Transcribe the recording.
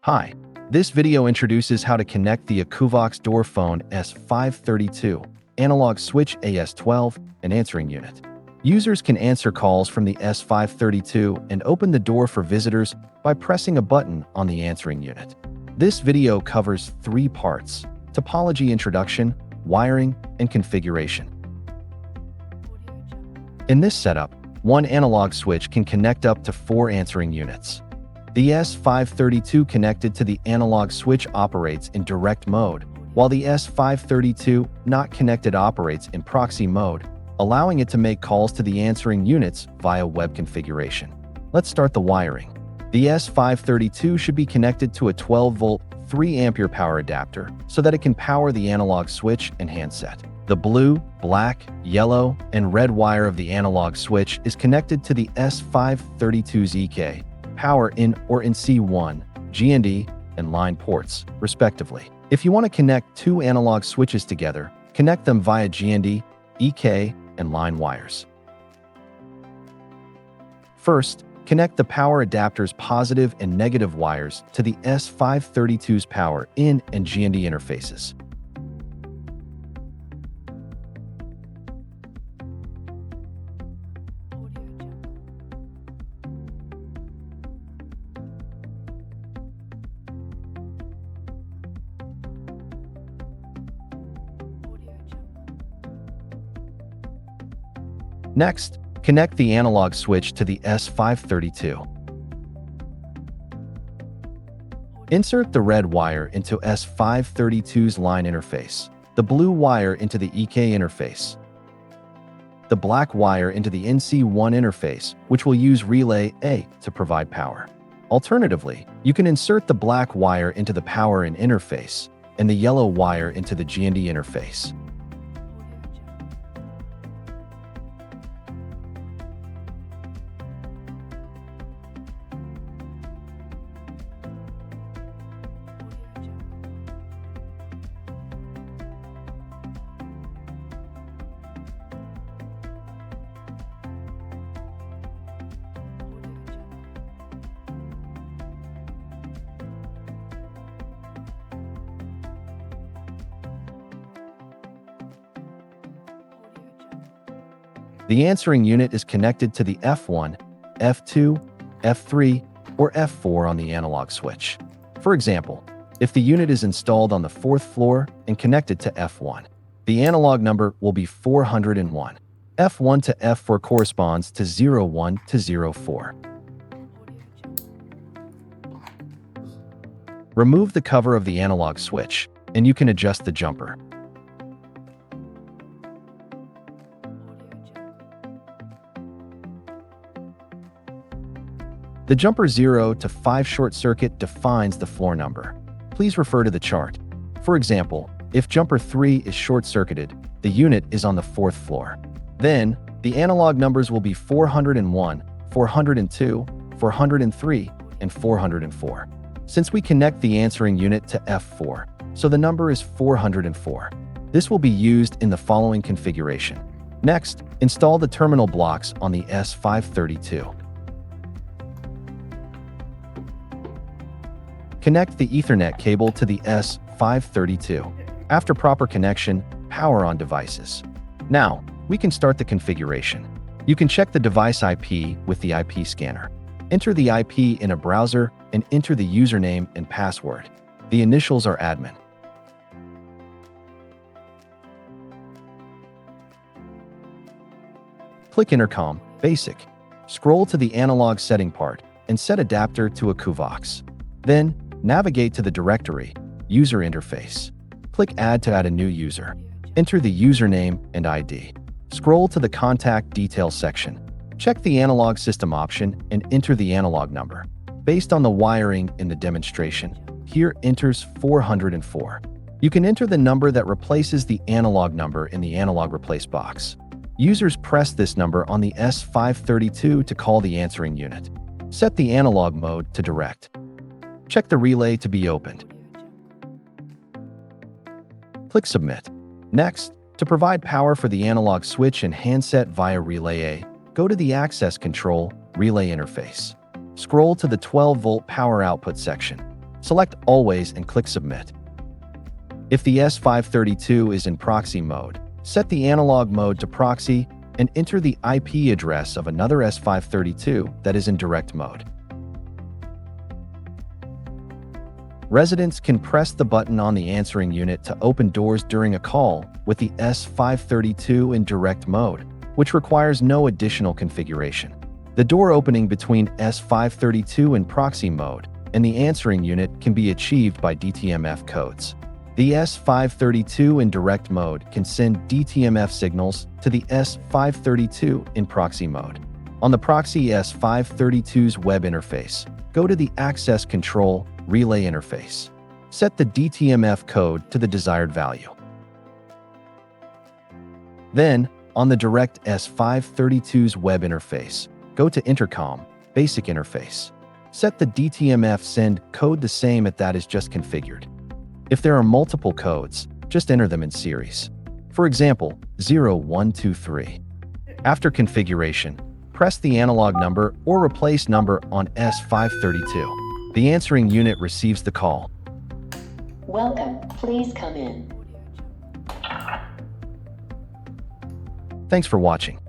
Hi, this video introduces how to connect the Akuvox door phone S532, analog switch AS12, and answering unit. Users can answer calls from the S532 and open the door for visitors by pressing a button on the answering unit. This video covers 3 parts: topology introduction, wiring, and configuration. In this setup, one analog switch can connect up to 4 answering units. The S532 connected to the analog switch operates in direct mode, while the S532 not connected operates in proxy mode, allowing it to make calls to the answering units via web configuration. Let's start the wiring. The S532 should be connected to a 12-volt, 3-ampere power adapter so that it can power the analog switch and handset. The blue, black, yellow, and red wire of the analog switch is connected to the S532's EK, power in or in C1, GND, and line ports, respectively. If you want to connect 2 analog switches together, connect them via GND, EK, and line wires. First, connect the power adapter's positive and negative wires to the S532's power in and GND interfaces. Next, connect the analog switch to the S532. Insert the red wire into S532's line interface, the blue wire into the EK interface, the black wire into the NC1 interface, which will use relay A to provide power. Alternatively, you can insert the black wire into the power in interface and the yellow wire into the GND interface. The answering unit is connected to the F1, F2, F3, or F4 on the analog switch. For example, if the unit is installed on the 4th floor and connected to F1, the analog number will be 401. F1 to F4 corresponds to 01 to 04. Remove the cover of the analog switch, and you can adjust the jumper. The jumper 0 to 5 short circuit defines the floor number. Please refer to the chart. For example, if jumper 3 is short-circuited, the unit is on the 4th floor. Then, the analog numbers will be 401, 402, 403, and 404. Since we connect the answering unit to F4, so the number is 404. This will be used in the following configuration. Next, install the terminal blocks on the S532. Connect the Ethernet cable to the S532. After proper connection, power on devices. Now, we can start the configuration. You can check the device IP with the IP scanner. Enter the IP in a browser and enter the username and password. The initials are admin. Click Intercom, Basic. Scroll to the analog setting part and set adapter to Akuvox. Then, navigate to the directory, User Interface. Click Add to add a new user. Enter the username and ID. Scroll to the Contact Details section. Check the Analog System option and enter the analog number. Based on the wiring in the demonstration, here enters 404. You can enter the number that replaces the analog number in the analog replace box. Users press this number on the S532 to call the answering unit. Set the analog mode to direct. Check the relay to be opened. Click Submit. Next, to provide power for the analog switch and handset via Relay A, go to the Access Control Relay interface. Scroll to the 12-volt power output section. Select Always and click Submit. If the S532 is in proxy mode, set the analog mode to proxy and enter the IP address of another S532 that is in direct mode. Residents can press the button on the answering unit to open doors during a call with the S532 in direct mode, which requires no additional configuration. The door opening between S532 in proxy mode and the answering unit can be achieved by DTMF codes. The S532 in direct mode can send DTMF signals to the S532 in proxy mode. On the proxy S532's web interface, go to the Access Control Relay interface. Set the DTMF code to the desired value. Then, on the direct S532's web interface, go to Intercom Basic Interface. Set the DTMF send code the same as that is just configured. If there are multiple codes, just enter them in series. For example, 0123. After configuration, press the analog number or replace number on S532. The answering unit receives the call. Welcome, please come in. Thanks for watching.